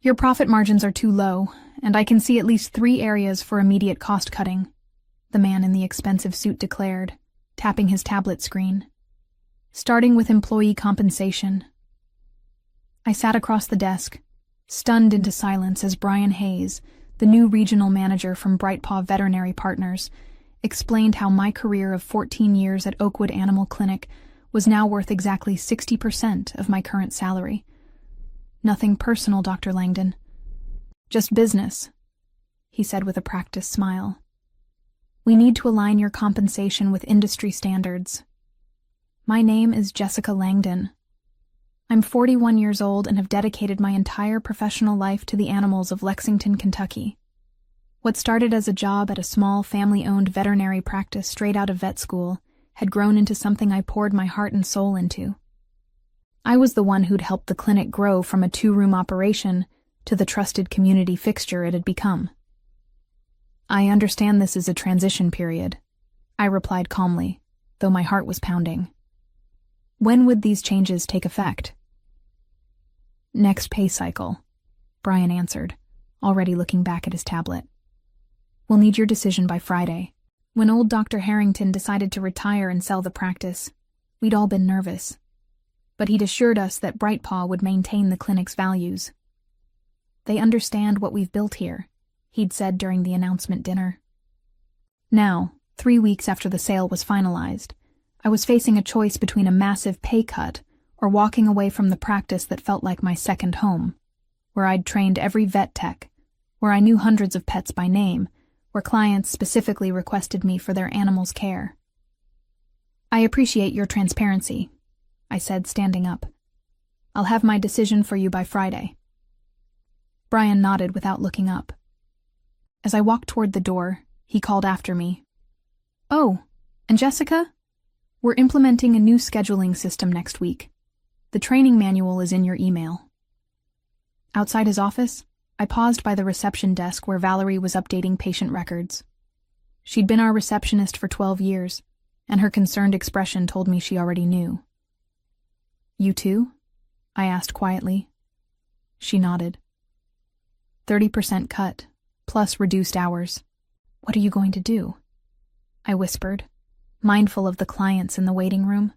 Your profit margins are too low, and I can see at least 3 areas for immediate cost cutting, the man in the expensive suit declared, tapping his tablet screen. Starting with employee compensation. I sat across the desk, stunned into silence as Brian Hayes, the new regional manager from Brightpaw Veterinary Partners, explained how my career of 14 years at Oakwood Animal Clinic was now worth exactly 60% of my current salary. Nothing personal, Dr. Langdon. Just business, he said with a practiced smile. We need to align your compensation with industry standards. My name is Jessica Langdon. I'm 41 years old and have dedicated my entire professional life to the animals of Lexington, Kentucky. What started as a job at a small family-owned veterinary practice straight out of vet school had grown into something I poured my heart and soul into. I was the one who'd helped the clinic grow from a 2-room operation to the trusted community fixture it had become. I understand this is a transition period, I replied calmly, though my heart was pounding. When would these changes take effect? Next pay cycle, Brian answered, already looking back at his tablet. We'll need your decision by Friday. When old Dr. Harrington decided to retire and sell the practice, we'd all been nervous. But he'd assured us that Brightpaw would maintain the clinic's values. They understand what we've built here, he'd said during the announcement dinner. Now, 3 weeks after the sale was finalized, I was facing a choice between a massive pay cut or walking away from the practice that felt like my second home, where I'd trained every vet tech, where I knew hundreds of pets by name, where clients specifically requested me for their animals' care. I appreciate your transparency, I said, standing up. I'll have my decision for you by Friday. Brian nodded without looking up. As I walked toward the door, he called after me. Oh, and Jessica? We're implementing a new scheduling system next week. The training manual is in your email. Outside his office, I paused by the reception desk where Valerie was updating patient records. She'd been our receptionist for 12 years, and her concerned expression told me she already knew. You too? I asked quietly. She nodded. 30% cut, plus reduced hours. What are you going to do? I whispered, mindful of the clients in the waiting room.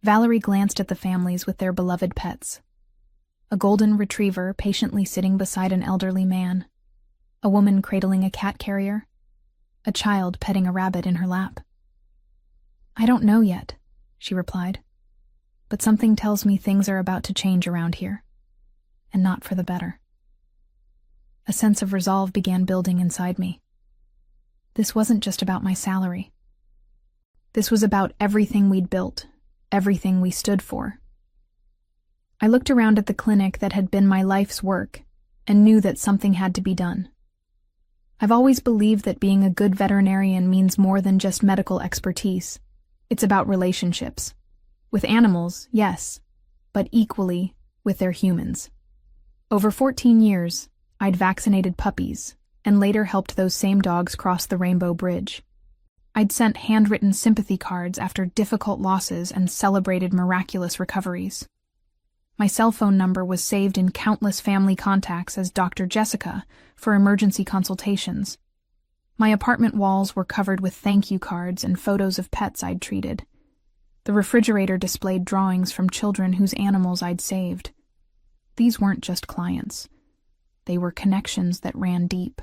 Valerie glanced at the families with their beloved pets. A golden retriever patiently sitting beside an elderly man, a woman cradling a cat carrier, a child petting a rabbit in her lap. I don't know yet, she replied, but something tells me things are about to change around here, and not for the better. A sense of resolve began building inside me. This wasn't just about my salary. This was about everything we'd built, everything we stood for. I looked around at the clinic that had been my life's work and knew that something had to be done. I've always believed that being a good veterinarian means more than just medical expertise. It's about relationships. With animals, yes, but equally with their humans. Over 14 years, I'd vaccinated puppies and later helped those same dogs cross the Rainbow Bridge. I'd sent handwritten sympathy cards after difficult losses and celebrated miraculous recoveries. My cell phone number was saved in countless family contacts as Dr. Jessica for emergency consultations. My apartment walls were covered with thank you cards and photos of pets I'd treated. The refrigerator displayed drawings from children whose animals I'd saved. These weren't just clients. They were connections that ran deep.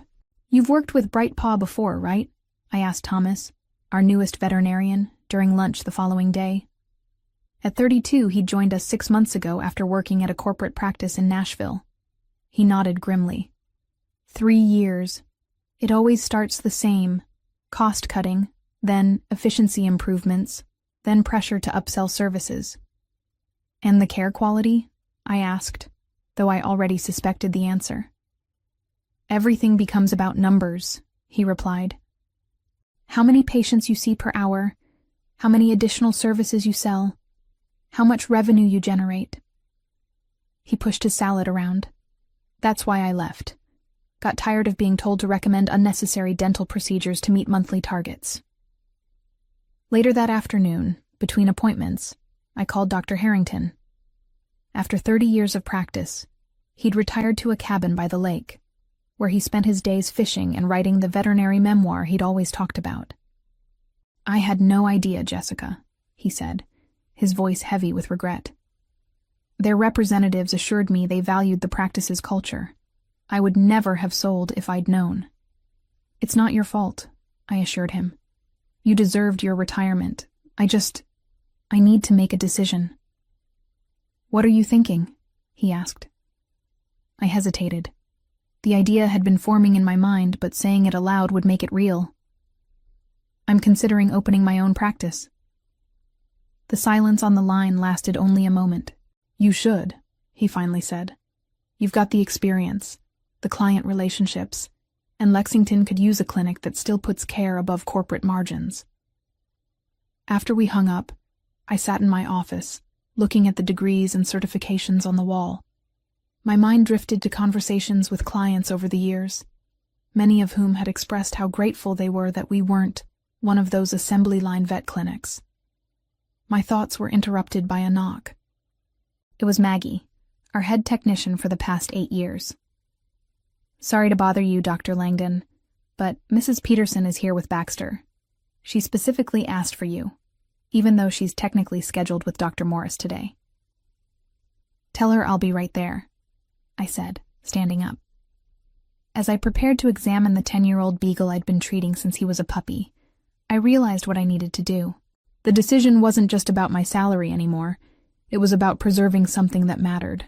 You've worked with Brightpaw before, right? I asked Thomas, our newest veterinarian, during lunch the following day. At 32, he'd joined us 6 months ago after working at a corporate practice in Nashville. He nodded grimly. 3 years. It always starts the same. Cost cutting, then efficiency improvements, then pressure to upsell services. And the care quality? I asked, though I already suspected the answer. Everything becomes about numbers, he replied. How many patients you see per hour, how many additional services you sell, how much revenue you generate. He pushed his salad around. That's why I left. Got tired of being told to recommend unnecessary dental procedures to meet monthly targets. Later that afternoon, between appointments, I called Dr. Harrington. After 30 years of practice, He'd retired to a cabin by the lake, where he spent his days fishing and writing the veterinary memoir he'd always talked about. "I had no idea, Jessica," he said, his voice heavy with regret. "Their representatives assured me they valued the practice's culture. I would never have sold if I'd known." "It's not your fault," I assured him. "You deserved your retirement. I need to make a decision." "What are you thinking?" he asked. I hesitated. The idea had been forming in my mind, but saying it aloud would make it real. "I'm considering opening my own practice." The silence on the line lasted only a moment. "You should," he finally said. "You've got the experience, the client relationships, and Lexington could use a clinic that still puts care above corporate margins." After we hung up, I sat in my office, looking at the degrees and certifications on the wall. My mind drifted to conversations with clients over the years, many of whom had expressed how grateful they were that we weren't one of those assembly line vet clinics. My thoughts were interrupted by a knock. It was Maggie, our head technician for the past 8 years. "Sorry to bother you, Dr. Langdon, but Mrs. Peterson is here with Baxter. She specifically asked for you, even though she's technically scheduled with Dr. Morris today." "Tell her I'll be right there," I said, standing up. As I prepared to examine the 10-year-old beagle I'd been treating since he was a puppy, I realized what I needed to do. The decision wasn't just about my salary anymore. It was about preserving something that mattered.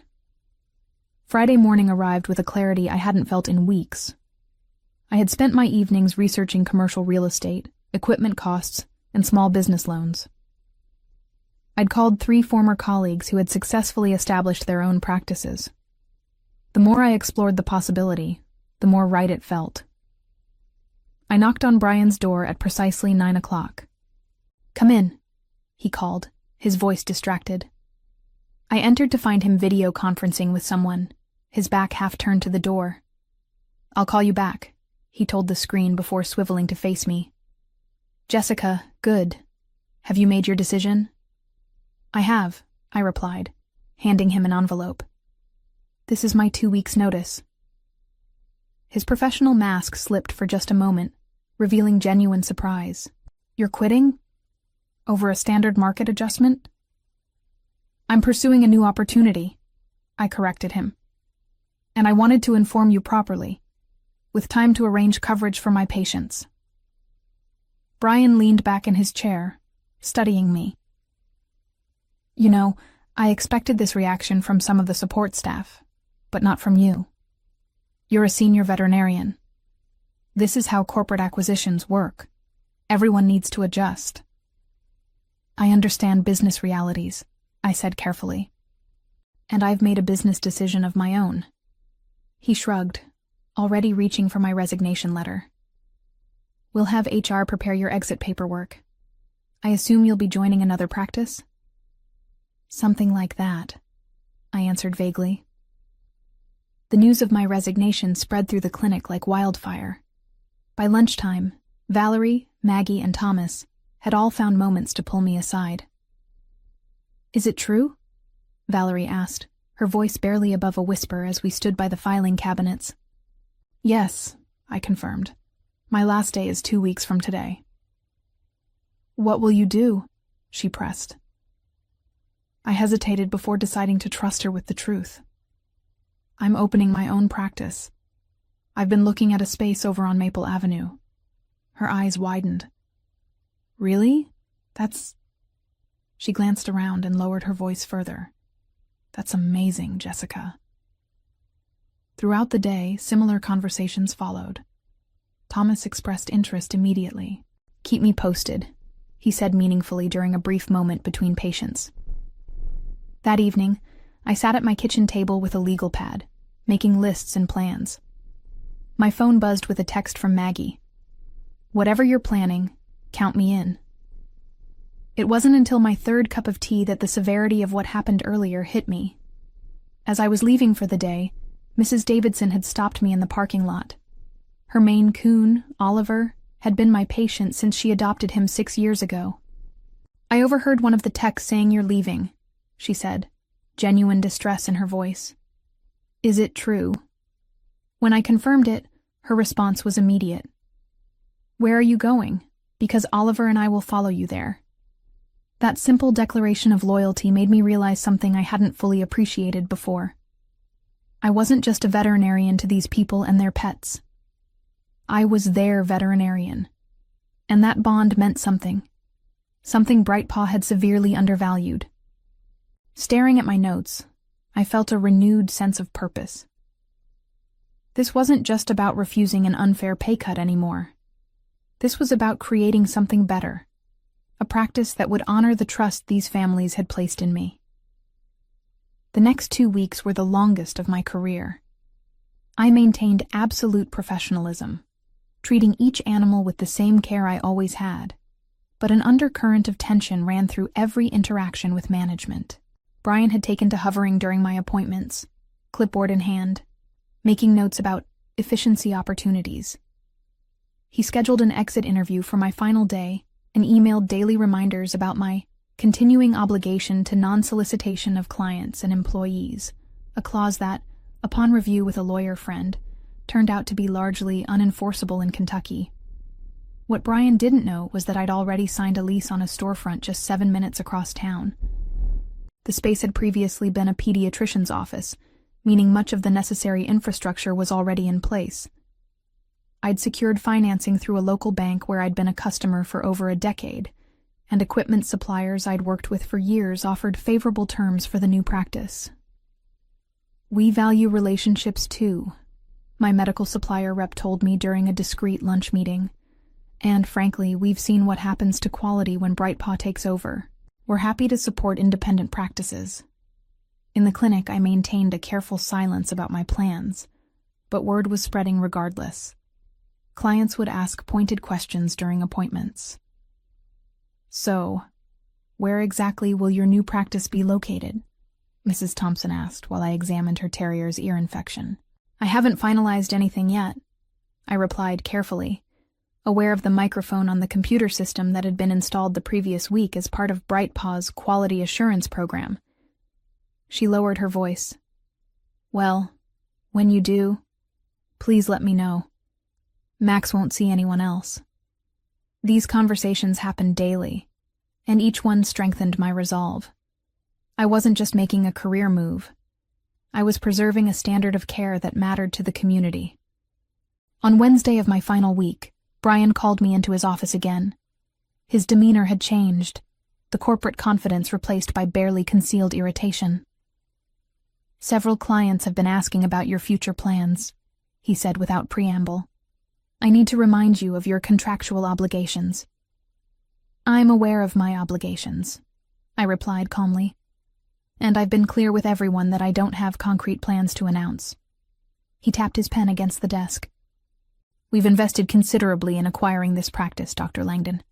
Friday morning arrived with a clarity I hadn't felt in weeks. I had spent my evenings researching commercial real estate, equipment costs, and small business loans. I'd called 3 former colleagues who had successfully established their own practices. The more I explored the possibility, the more right it felt. I knocked on Brian's door at precisely 9 o'clock. "Come in," he called, his voice distracted. I entered to find him video conferencing with someone, his back half turned to the door. "I'll call you back," he told the screen before swiveling to face me. "Jessica, good. Have you made your decision?" "I have," I replied, handing him an envelope. "This is my 2 weeks' notice." His professional mask slipped for just a moment, revealing genuine surprise. "You're quitting? Over a standard market adjustment?" "I'm pursuing a new opportunity," I corrected him. "And I wanted to inform you properly, with time to arrange coverage for my patients." Brian leaned back in his chair, studying me. "You know, I expected this reaction from some of the support staff, but not from you. You're a senior veterinarian. This is how corporate acquisitions work. Everyone needs to adjust." "I understand business realities," I said carefully. "And I've made a business decision of my own." He shrugged, already reaching for my resignation letter. "We'll have HR prepare your exit paperwork. I assume you'll be joining another practice?" "Something like that," I answered vaguely. The news of my resignation spread through the clinic like wildfire. By lunchtime, Valerie, Maggie, and Thomas had all found moments to pull me aside. "Is it true?" Valerie asked, her voice barely above a whisper as we stood by the filing cabinets. "Yes," I confirmed. "My last day is 2 weeks from today." "What will you do?" she pressed. I hesitated before deciding to trust her with the truth. "I'm opening my own practice. I've been looking at a space over on Maple Avenue." Her eyes widened. "Really? That's..." She glanced around and lowered her voice further. "That's amazing, Jessica." Throughout the day, similar conversations followed. Thomas expressed interest immediately. "Keep me posted," he said meaningfully during a brief moment between patients. That evening, I sat at my kitchen table with a legal pad, making lists and plans. My phone buzzed with a text from Maggie. "Whatever you're planning, count me in." It wasn't until my 3rd cup of tea that the severity of what happened earlier hit me. As I was leaving for the day, Mrs. Davidson had stopped me in the parking lot. Her Maine Coon, Oliver, had been my patient since she adopted him 6 years ago. "I overheard one of the techs saying you're leaving," she said, genuine distress in her voice. "Is it true?" When I confirmed it, her response was immediate. "Where are you going? Because Oliver and I will follow you there." That simple declaration of loyalty made me realize something I hadn't fully appreciated before. I wasn't just a veterinarian to these people and their pets. I was their veterinarian. And that bond meant something. Something Brightpaw had severely undervalued. Staring at my notes, I felt a renewed sense of purpose. This wasn't just about refusing an unfair pay cut anymore. This was about creating something better, a practice that would honor the trust these families had placed in me. The next 2 weeks were the longest of my career. I maintained absolute professionalism, treating each animal with the same care I always had, but an undercurrent of tension ran through every interaction with management. Brian had taken to hovering during my appointments, clipboard in hand, making notes about efficiency opportunities. He scheduled an exit interview for my final day and emailed daily reminders about my continuing obligation to non-solicitation of clients and employees, a clause that, upon review with a lawyer friend, turned out to be largely unenforceable in Kentucky. What Brian didn't know was that I'd already signed a lease on a storefront just 7 minutes across town. The space had previously been a pediatrician's office, meaning much of the necessary infrastructure was already in place. I'd secured financing through a local bank where I'd been a customer for over a decade, and equipment suppliers I'd worked with for years offered favorable terms for the new practice. "We value relationships too," my medical supplier rep told me during a discreet lunch meeting. "And frankly, we've seen what happens to quality when Brightpaw takes over. We're happy to support independent practices." In the clinic, I maintained a careful silence about my plans, but word was spreading regardless. Clients would ask pointed questions during appointments. "So, where exactly will your new practice be located?" Mrs. Thompson asked while I examined her terrier's ear infection. "I haven't finalized anything yet," I replied carefully, aware of the microphone on the computer system that had been installed the previous week as part of Brightpaw's quality assurance program. She lowered her voice. "Well, when you do, please let me know. Max won't see anyone else." These conversations happened daily, and each one strengthened my resolve. I wasn't just making a career move. I was preserving a standard of care that mattered to the community. On Wednesday of my final week, Brian called me into his office again. His demeanor had changed, the corporate confidence replaced by barely concealed irritation. "Several clients have been asking about your future plans," he said without preamble. "I need to remind you of your contractual obligations." "I'm aware of my obligations," I replied calmly. "And I've been clear with everyone that I don't have concrete plans to announce." He tapped his pen against the desk. "We've invested considerably in acquiring this practice, Dr. Langdon.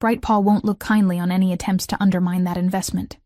Brightpaw won't look kindly on any attempts to undermine that investment."